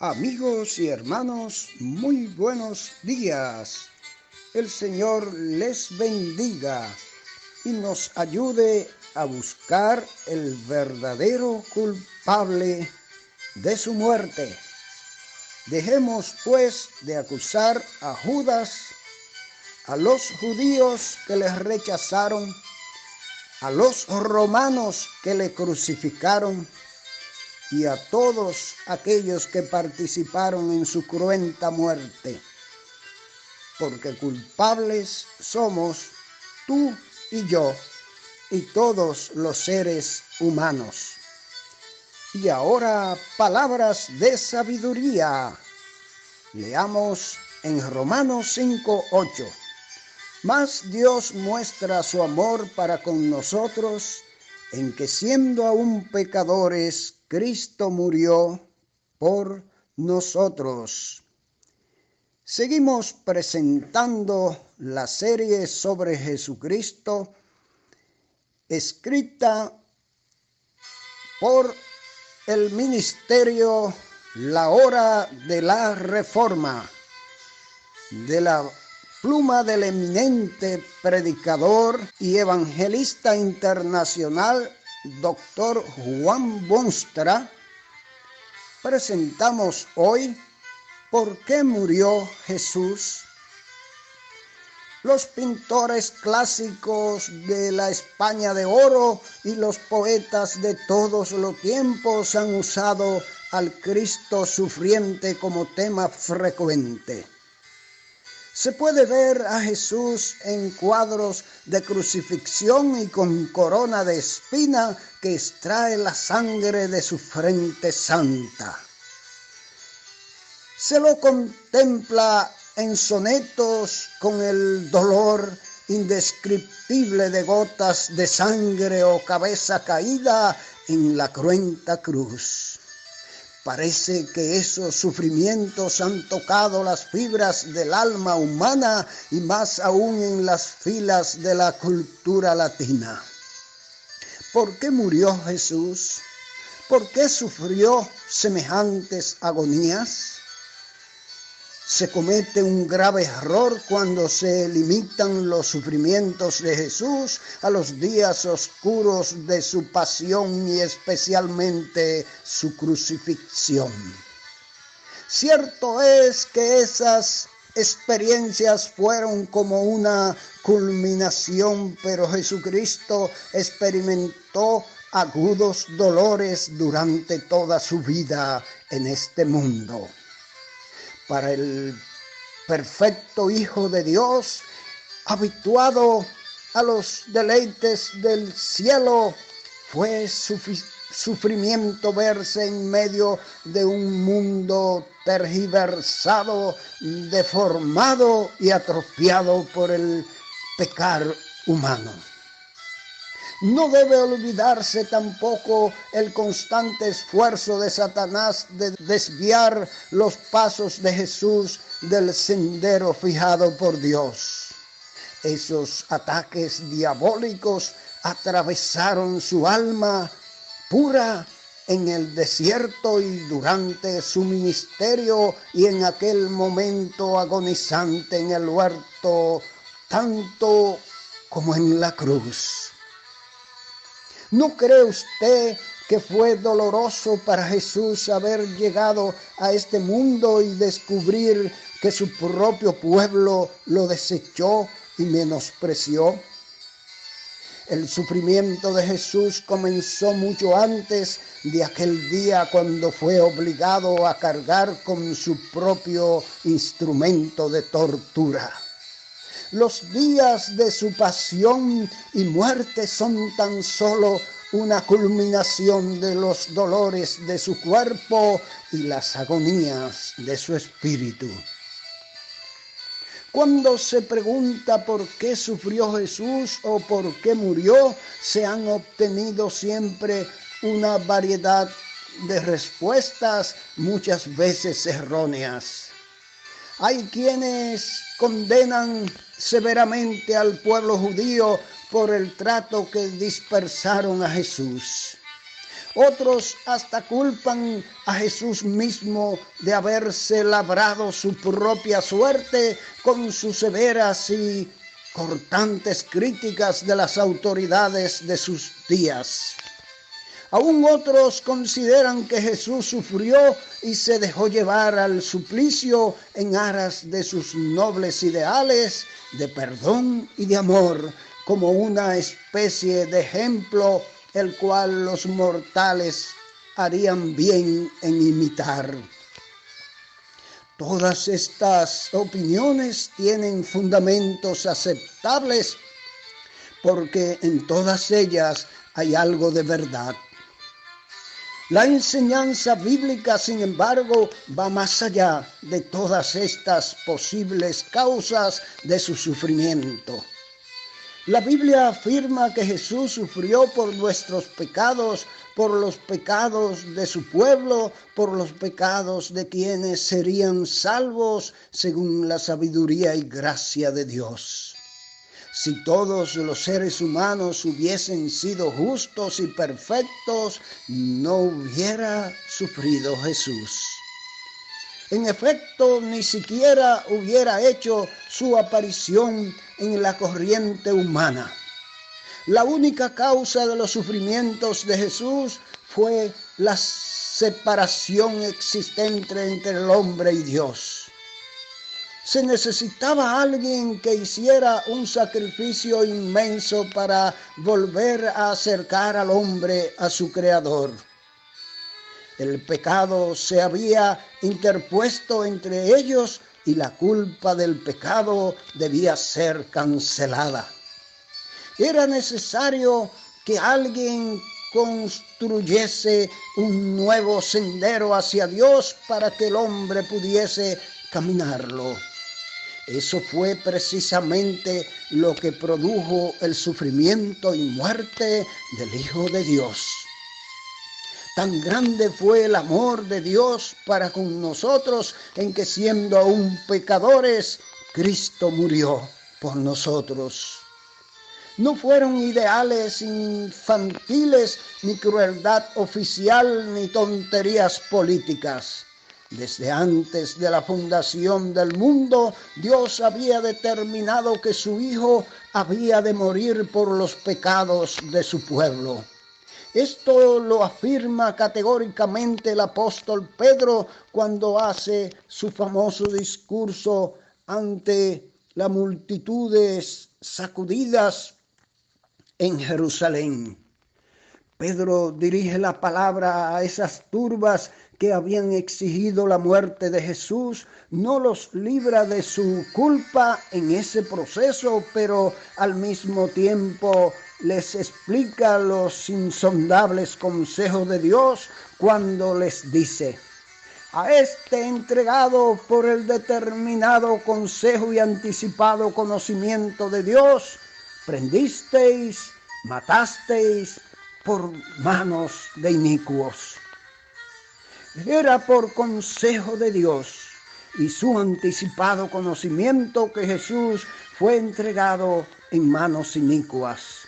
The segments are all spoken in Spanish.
Amigos y hermanos, muy buenos días. El Señor les bendiga y nos ayude a buscar el verdadero culpable de su muerte. Dejemos pues de acusar a Judas, a los judíos que le rechazaron, a los romanos que le crucificaron y a todos aquellos que participaron en su cruenta muerte, porque culpables somos tú y yo y todos los seres humanos. Y ahora palabras de sabiduría. Leamos en Romanos 5:8. Mas Dios muestra su amor para con nosotros, en que siendo aún pecadores, Cristo murió por nosotros. Seguimos presentando la serie sobre Jesucristo, escrita por el ministerio La Hora de la Reforma, de la pluma del eminente predicador y evangelista internacional Dr. Juan Bonstra. Presentamos hoy ¿Por qué murió Jesús? Los pintores clásicos de la España de oro y los poetas de todos los tiempos han usado al Cristo sufriente como tema frecuente. Se puede ver a Jesús en cuadros de crucifixión y con corona de espina que extrae la sangre de su frente santa. Se lo contempla en sonetos con el dolor indescriptible de gotas de sangre o cabeza caída en la cruenta cruz. Parece que esos sufrimientos han tocado las fibras del alma humana y más aún en las filas de la cultura latina. ¿Por qué murió Jesús? ¿Por qué sufrió semejantes agonías? Se comete un grave error cuando se limitan los sufrimientos de Jesús a los días oscuros de su pasión y especialmente su crucifixión. Cierto es que esas experiencias fueron como una culminación, pero Jesucristo experimentó agudos dolores durante toda su vida en este mundo. Para el perfecto Hijo de Dios, habituado a los deleites del cielo, fue sufrimiento verse en medio de un mundo tergiversado, deformado y atrofiado por el pecar humano. No debe olvidarse tampoco el constante esfuerzo de Satanás de desviar los pasos de Jesús del sendero fijado por Dios. Esos ataques diabólicos atravesaron su alma pura en el desierto y durante su ministerio y en aquel momento agonizante en el huerto, tanto como en la cruz. ¿No cree usted que fue doloroso para Jesús haber llegado a este mundo y descubrir que su propio pueblo lo desechó y menospreció? El sufrimiento de Jesús comenzó mucho antes de aquel día cuando fue obligado a cargar con su propio instrumento de tortura. Los días de su pasión y muerte son tan solo una culminación de los dolores de su cuerpo y las agonías de su espíritu. Cuando se pregunta por qué sufrió Jesús o por qué murió, se han obtenido siempre una variedad de respuestas, muchas veces erróneas. Hay quienes condenan severamente al pueblo judío por el trato que dispersaron a Jesús. Otros hasta culpan a Jesús mismo de haberse labrado su propia suerte con sus severas y cortantes críticas de las autoridades de sus días. Aún otros consideran que Jesús sufrió y se dejó llevar al suplicio en aras de sus nobles ideales de perdón y de amor, como una especie de ejemplo el cual los mortales harían bien en imitar. Todas estas opiniones tienen fundamentos aceptables porque en todas ellas hay algo de verdad. La enseñanza bíblica, sin embargo, va más allá de todas estas posibles causas de su sufrimiento. La Biblia afirma que Jesús sufrió por nuestros pecados, por los pecados de su pueblo, por los pecados de quienes serían salvos según la sabiduría y gracia de Dios. Si todos los seres humanos hubiesen sido justos y perfectos, no hubiera sufrido Jesús. En efecto, ni siquiera hubiera hecho su aparición en la corriente humana. La única causa de los sufrimientos de Jesús fue la separación existente entre el hombre y Dios. Se necesitaba alguien que hiciera un sacrificio inmenso para volver a acercar al hombre a su Creador. El pecado se había interpuesto entre ellos y la culpa del pecado debía ser cancelada. Era necesario que alguien construyese un nuevo sendero hacia Dios para que el hombre pudiese caminarlo. Eso fue precisamente lo que produjo el sufrimiento y muerte del Hijo de Dios. Tan grande fue el amor de Dios para con nosotros, en que siendo aún pecadores, Cristo murió por nosotros. No fueron ideales infantiles, ni crueldad oficial, ni tonterías políticas. Desde antes de la fundación del mundo, Dios había determinado que su Hijo había de morir por los pecados de su pueblo. Esto lo afirma categóricamente el apóstol Pedro cuando hace su famoso discurso ante las multitudes sacudidas en Jerusalén. Pedro dirige la palabra a esas turbas que habían exigido la muerte de Jesús, no los libra de su culpa en ese proceso, pero al mismo tiempo les explica los insondables consejos de Dios cuando les dice: a este entregado por el determinado consejo y anticipado conocimiento de Dios, prendisteis, matasteis por manos de inicuos. Era por consejo de Dios y su anticipado conocimiento que Jesús fue entregado en manos inicuas.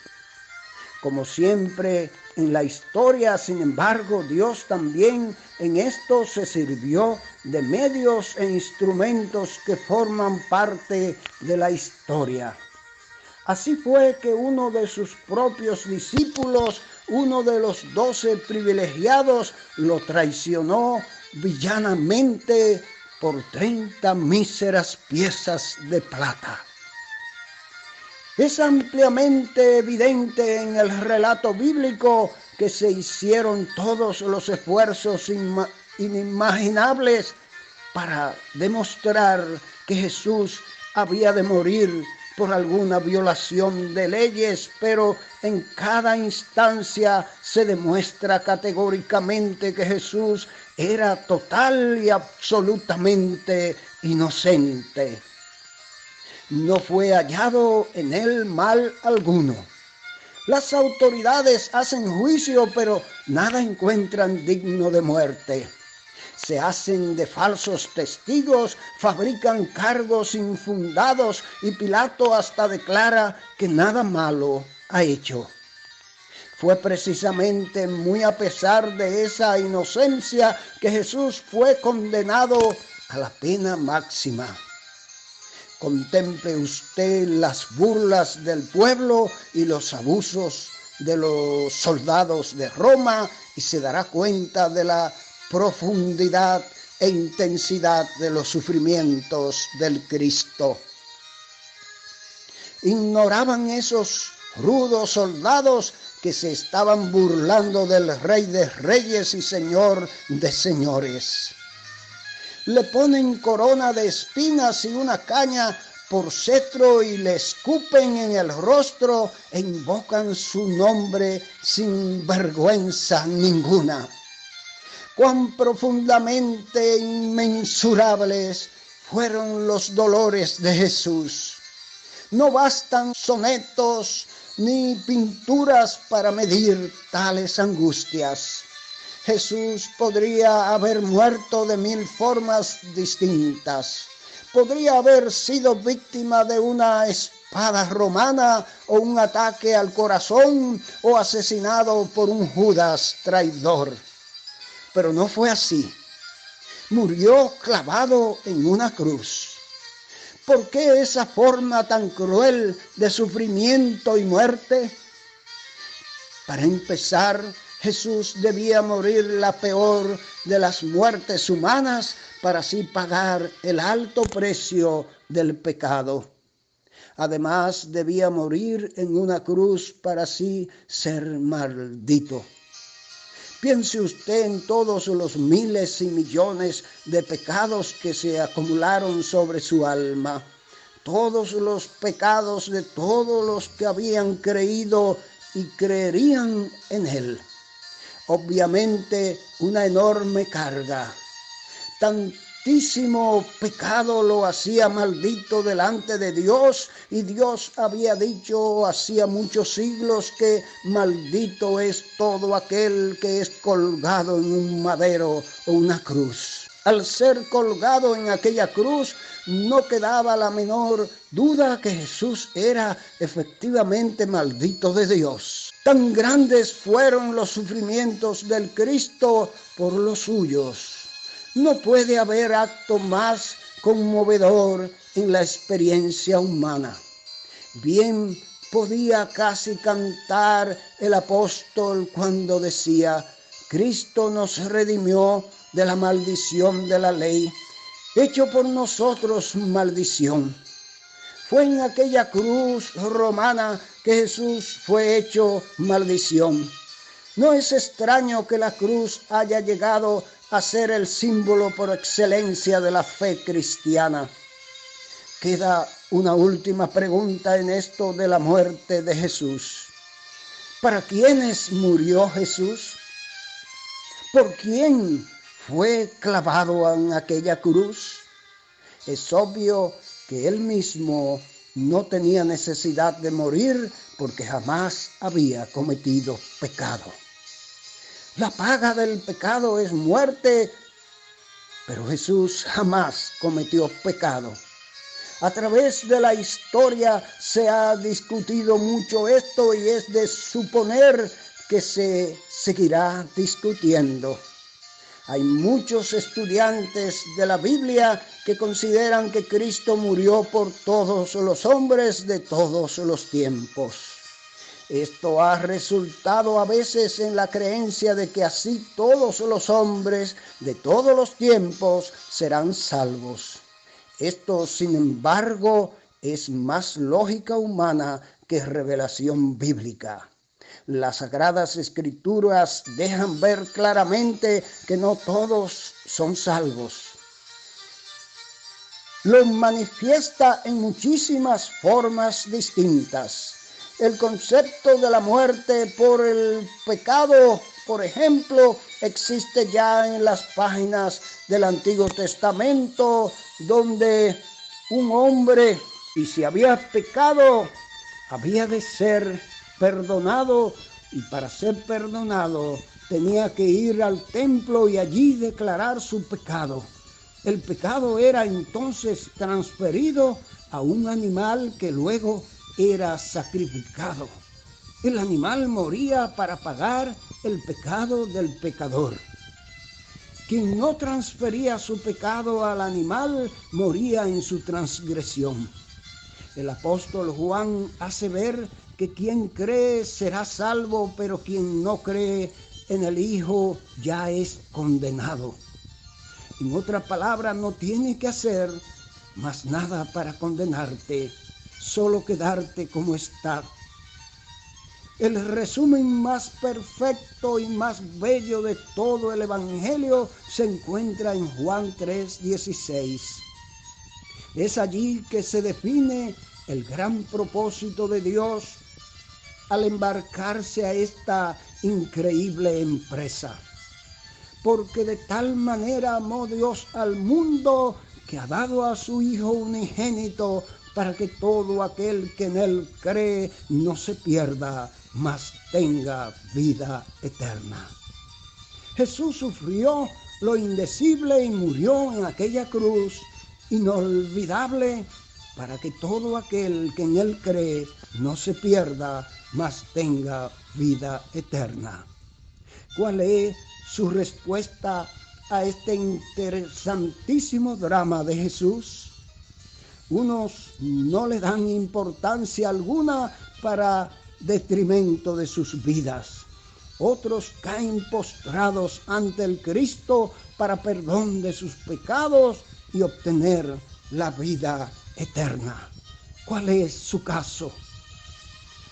Como siempre en la historia, sin embargo, Dios también en esto se sirvió de medios e instrumentos que forman parte de la historia. Así fue que uno de sus propios discípulos, uno de los 12 privilegiados, lo traicionó villanamente por 30 míseras piezas de plata. Es ampliamente evidente en el relato bíblico que se hicieron todos los esfuerzos inimaginables para demostrar que Jesús había de morir por alguna violación de leyes, pero en cada instancia se demuestra categóricamente que Jesús era total y absolutamente inocente. No fue hallado en él mal alguno. Las autoridades hacen juicio, pero nada encuentran digno de muerte. Se hacen de falsos testigos, fabrican cargos infundados y Pilato hasta declara que nada malo ha hecho. Fue precisamente muy a pesar de esa inocencia que Jesús fue condenado a la pena máxima. Contemple usted las burlas del pueblo y los abusos de los soldados de Roma y se dará cuenta de la profundidad e intensidad de los sufrimientos del Cristo. Ignoraban esos rudos soldados que se estaban burlando del Rey de Reyes y Señor de Señores. Le ponen corona de espinas y una caña por cetro y le escupen en el rostro e invocan su nombre sin vergüenza ninguna. Cuán profundamente inmensurables fueron los dolores de Jesús. No bastan sonetos ni pinturas para medir tales angustias. Jesús podría haber muerto de 1000 formas distintas. Podría haber sido víctima de una espada romana o un ataque al corazón o asesinado por un Judas traidor. Pero no fue así. Murió clavado en una cruz. ¿Por qué esa forma tan cruel de sufrimiento y muerte? Para empezar, Jesús debía morir la peor de las muertes humanas para así pagar el alto precio del pecado. Además, debía morir en una cruz para así ser maldito. Piense usted en todos los miles y millones de pecados que se acumularon sobre su alma. Todos los pecados de todos los que habían creído y creerían en él. Obviamente una enorme carga. Tantísimo pecado lo hacía maldito delante de Dios y Dios había dicho hacía muchos siglos que maldito es todo aquel que es colgado en un madero o una cruz. Al ser colgado en aquella cruz no quedaba la menor duda que Jesús era efectivamente maldito de Dios. Tan grandes fueron los sufrimientos del Cristo por los suyos. No puede haber acto más conmovedor en la experiencia humana. Bien podía casi cantar el apóstol cuando decía: Cristo nos redimió de la maldición de la ley, hecho por nosotros maldición. Fue en aquella cruz romana que Jesús fue hecho maldición. No es extraño que la cruz haya llegado a ser el símbolo por excelencia de la fe cristiana. Queda una última pregunta en esto de la muerte de Jesús. ¿Para quiénes murió Jesús? ¿Por quién fue clavado en aquella cruz? Es obvio que él mismo no tenía necesidad de morir porque jamás había cometido pecado. La paga del pecado es muerte, pero Jesús jamás cometió pecado. A través de la historia se ha discutido mucho esto y es de suponer que se seguirá discutiendo. Hay muchos estudiantes de la Biblia que consideran que Cristo murió por todos los hombres de todos los tiempos. Esto ha resultado a veces en la creencia de que así todos los hombres de todos los tiempos serán salvos. Esto, sin embargo, es más lógica humana que revelación bíblica. Las Sagradas Escrituras dejan ver claramente que no todos son salvos. Lo manifiesta en muchísimas formas distintas. El concepto de la muerte por el pecado, por ejemplo, existe ya en las páginas del Antiguo Testamento, donde un hombre, y si había pecado, había de ser perdonado, y para ser perdonado tenía que ir al templo y allí declarar su pecado. El pecado era entonces transferido a un animal que luego era sacrificado. El animal moría para pagar el pecado del pecador. Quien no transfería su pecado al animal moría en su transgresión. El apóstol Juan hace ver que quien cree será salvo, pero quien no cree en el Hijo ya es condenado. En otras palabras, no tiene que hacer más nada para condenarte, solo quedarte como está. El resumen más perfecto y más bello de todo el Evangelio se encuentra en Juan 3:16. Es allí que se define el gran propósito de Dios al embarcarse a esta increíble empresa. Porque de tal manera amó Dios al mundo que ha dado a su Hijo unigénito para que todo aquel que en él cree no se pierda, mas tenga vida eterna. Jesús sufrió lo indecible y murió en aquella cruz inolvidable para que todo aquel que en él cree no se pierda, mas tenga vida eterna. ¿Cuál es su respuesta a este interesantísimo drama de Jesús? Unos no le dan importancia alguna para detrimento de sus vidas. Otros caen postrados ante el Cristo para perdón de sus pecados y obtener la vida eterna. ¿Cuál es su caso?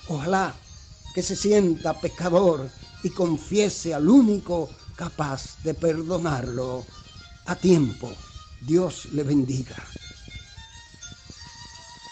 Ojalá que se sienta pecador y confiese al único capaz de perdonarlo a tiempo. Dios le bendiga.